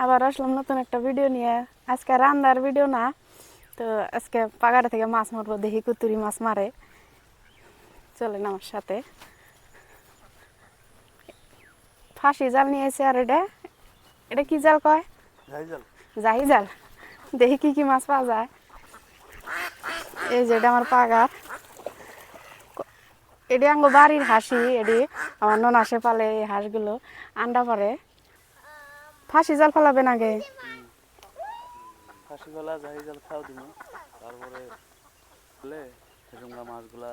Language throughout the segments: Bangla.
আবার আসলাম নতুন একটা ভিডিও নিয়ে। আজকে রান্নার ভিডিও না, তো আজকে পাগাড়া থেকে মাছ মারবো, দেখি কুতুরি মাছ মারে। চলেন আমার সাথে। ফাঁসি জাল নিয়েছে, আর এটা এটা কি জাল কয়? জাহি জাল। দেখি কি কি মাছ পাওয়া যায়। এই যে এটা আমার পাগার, এটি আঙ্গ বাড়ির হাসি। এটি আমার নন আসে পালে এই হাঁসগুলো আন্ডা পারে। ফাঁসি জাল ফেলাবেন আগে। ফাঁসি ফেলা জাহি জাল খাও দিমু, তারপরে ফেলে সেসঙ্গা মাছগুলা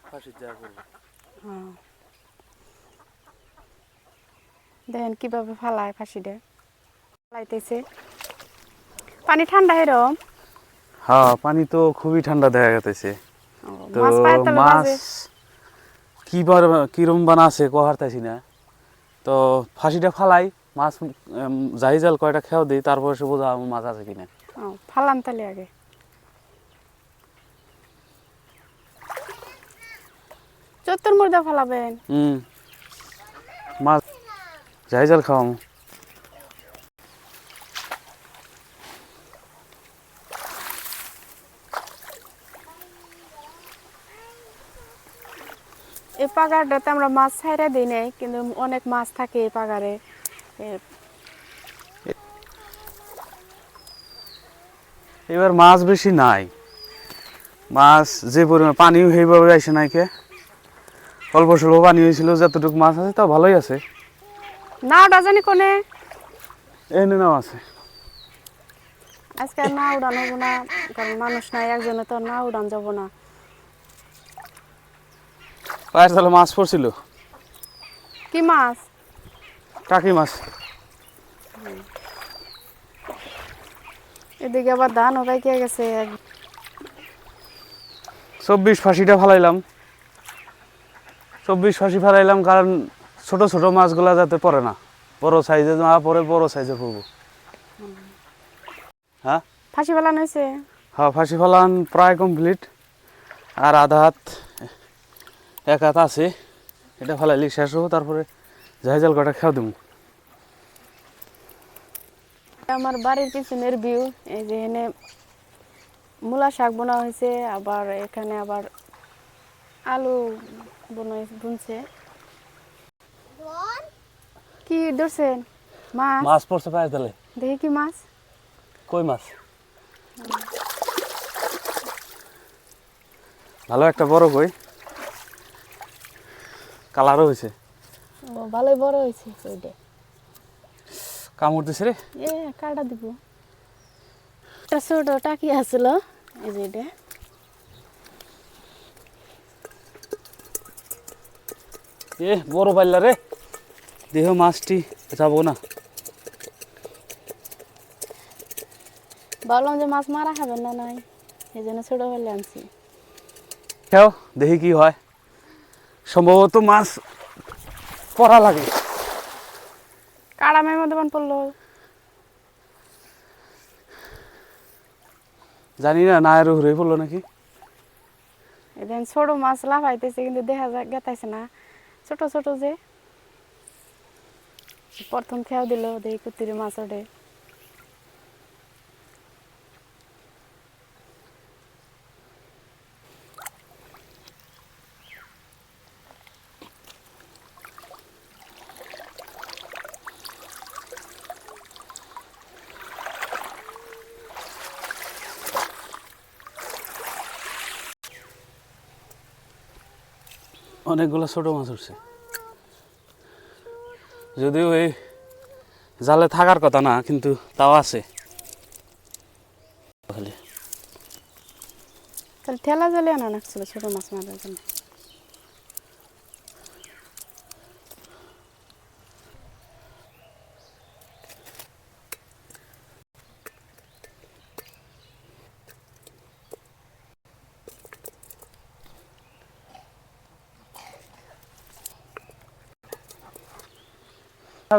ফাঁসির জায়গা করবো। দেখেন কিভাবে ফালায় ফাঁসিটা। ফালাইতেছে পানি ঠান্ডা এরম। হ্যাঁ, পানি তো খুবই ঠান্ডা দেখা গেছে। তো মাছ পায়ের তলে মাছ বাজে। কিরম বানা আছে কহারতাছি না। তো ফাঁসিটা ফালাই, মাছ জাহি জাল কয়টা খেয়াও দিই, তারপরে সে বোঝা মাছ আছে কিনা। ফালান তালে আগে। চত্বর মুর্দা ফালাবেন। মাছ জাহি জাল খাওয়াম। এই পাগারটাতে আমরা মাছ ছাইরা দিই নাই, কিন্তু অনেক মাছ থাকে এই পাগারে। এবার মাছ বেশি নাই, মাছ যে পরিমাণ পানিও সেইভাবে আসে নাইকে। অল্প স্বল্প পানি হয়েছিল, যতটুকু মাছ আছে তা ভালোই আছে। না ওটা জানি কোনে এনে নাও আছে। আজকে আর না উড়ান হবো না, কারণ মানুষ নাই একজনে, তো না উড়ান যাবো না। পায়ের তলে মাছ পড়ছিল। কি মাছ? টাকি মাছ। এদিকে আবার ধান পাইকে গেছে। 24 ফাঁসিটা ফালাইলাম। 24 ফাঁসি ফালাইলাম, কারণ ছোট ছোট মাছগুলা যাতে পড়ে না, বড় সাইজে না পরে বড় সাইজে পড়বো। হ্যাঁ, ফাঁসি ফেলানো হয়েছে। হ্যাঁ, ফাঁসি ফালান প্রায় কমপ্লিট। আর আধা হাত এক হাত আছে, এটা ফালাইলি শেষ হবো। তারপরে জাহাজ জাল কটা খেয়াও দেবো। আমার বাড়ির পিছনের ভিউ। এই যে এখানে মূলা শাক বোনা হয়েছে, আবার এখানে আবার আলু বুনছে। কি ধরছেন? মাছ? মাছ পড়ছে পায়ের তলে। দেখি কি মাছ। কই মাছ, ভালো একটা বড় কই, কালারও হয়েছে। ও ভালোই বড় হয়েছে ওইটা। কামড় দিছে রে। কাটা দিব। একটা ছোট টাকি আসছিল, এই যে এটা। বড় পাইলা রে, দেহ মাছটি যাবো না। ভাবলাম যে মাছ মারা খাবেন না, নাই এই জন্য ছোট হলে আনছি। খেও দেখি কি হয়। সম্ভবত মাছ পড়া লাগে। কাড়ামের মধ্যে বান পড়লো। জানি না, না আরো ঘুরে পড়লো নাকি। এদিন ছোট মাছ লাফাইতেছে, কিন্তু দেখা গেতাইছে না, ছোট ছোট যে। প্রথম খেয়াও দিল, দেখি কুতিরি মাছ ওঠে। অনেকগুলো ছোট মাছ উঠছে, যদিও এই জালে থাকার কথা না, কিন্তু তাও আছে। তাহলে ঠেলা জালে আনা নাকছিল ছোট মাছ মারার জন্য।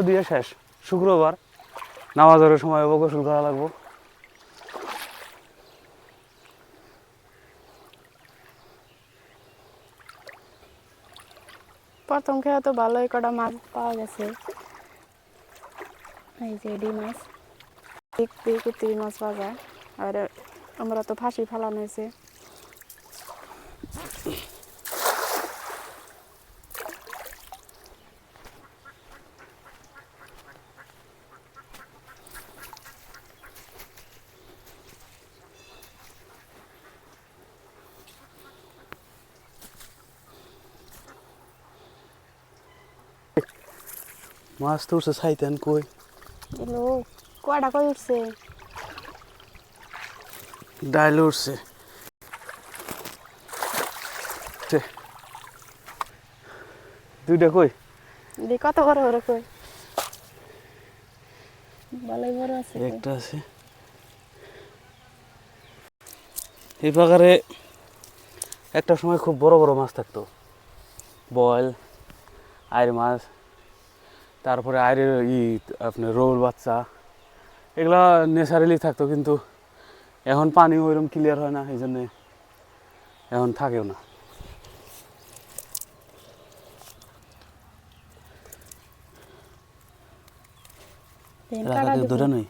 দিয়ে শেষ। শুক্রবার নামাজের সময় গোসল করা লাগবো। প্রথম খেয়ে তো ভালোই কটা মাছ পাওয়া গেছে। এই যে এডি মাছ। কুত্তি মাছ পাওয়া যায়। আর আমরা তো ফাঁসি ফেলানো হয়েছে। মাছ তো উঠছে ছাইতেন কই এলো কয়টা কই উঠছে? ডাইল উঠছে দুইটা কই কত বড় বড় কই? ভালোই বড় আছে। একটা আছে এই পাকারে। একটা সময় খুব বড় বড় মাছ থাকতো, বয়েল, আইর মাছ, তারপরে আইরের আপনার রৌর বাচ্চা, এগুলা ন্যাচারালি থাকতো। কিন্তু এখন পানি ওইরকম ক্লিয়ার হয় না, এই জন্যে এখন থাকেও না। ধরে নই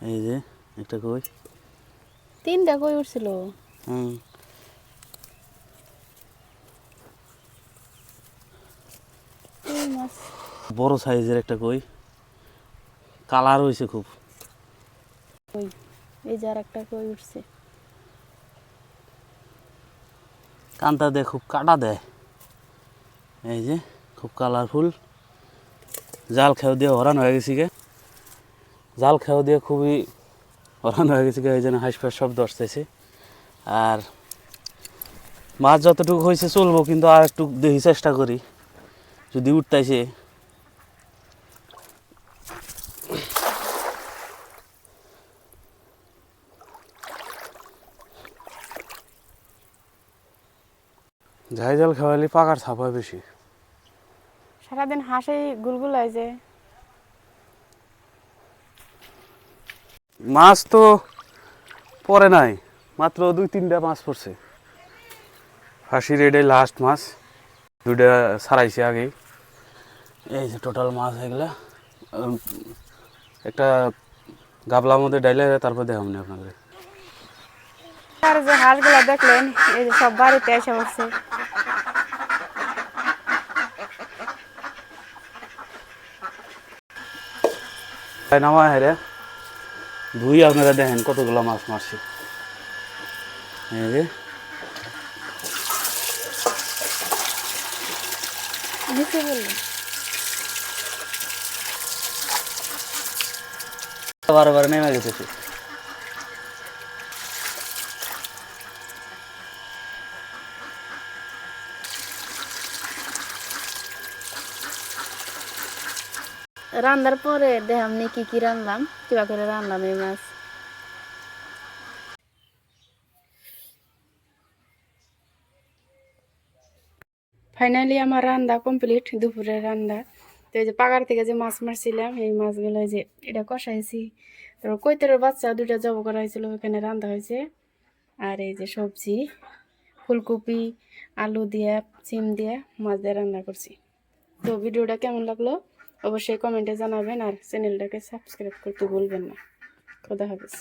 এই যে একটা কই, 3টা কই উঠছিল। বড় সাইজের একটা কই, কালার হয়েছে খুব। এই যে আর একটা কই উঠছে। কান্তা দেয়, খুব কাটা দেয়। এই যে খুব কালারফুল, জাল খেয়ে দিয়ে হরান হয়ে গেছি গে, জাল খেয়ে দিয়ে খুবই হরান হয়ে গেছি গে। এই জন্য হাঁসফাঁস শব্দ আসতেছে। আর মাছ যতটুকু হয়েছে চলবো, কিন্তু আর একটু দেখি চেষ্টা করি যদি উঠতেছে। ঝাই জাল খাওয়ালে পাকার ছাপ হয় বেশি। সারাদিন হাঁসেই গুলগুলায় যে। মাছ তো পরে নাই, মাত্র 2-3টা মাছ পড়ছে। ফাঁসির এটাই লাস্ট মাছ, 2টা ছাড়াইছে আগেই। এই যে টোটাল মাছ এগুলা একটা গাবলার মধ্যে ডাইলে তারপর দেখাম না আপনাদের। আর যে হাঁসগুলা দেখলেন, এই যে সব বাড়িতে এসে পড়ছে। নামা হেরে ধুই আপনারা দেখেন কতগুলো মাছ মারছে। এই যে নিচে বললেন বারবার নেমে গেছে। রান্নার পরে দেখাম নি কি কি রান্নাম, কিবা করে রান্নাম এই মাছ। ফাইনালি আমার রান্না কমপ্লিট, দুপুরের রান্না। তো এই যে পাগার থেকে যে মাছ মারছিলাম, এই মাছগুলো যে এটা কষাইছি। তারপর কৈতের বাচ্চা 2টা জব করা হয়েছিল, ওখানে রান্না হয়েছে। আর এই যে সবজি, ফুলকপি, আলু দিয়ে, সিম দিয়ে মাছ দিয়ে রান্না করছি। তো ভিডিওটা কেমন লাগলো অবশ্যই কমেন্টে জানাবেন, আর চ্যানেলটাকে সাবস্ক্রাইব করতে ভুলবেন না। খোদা হাফেজ।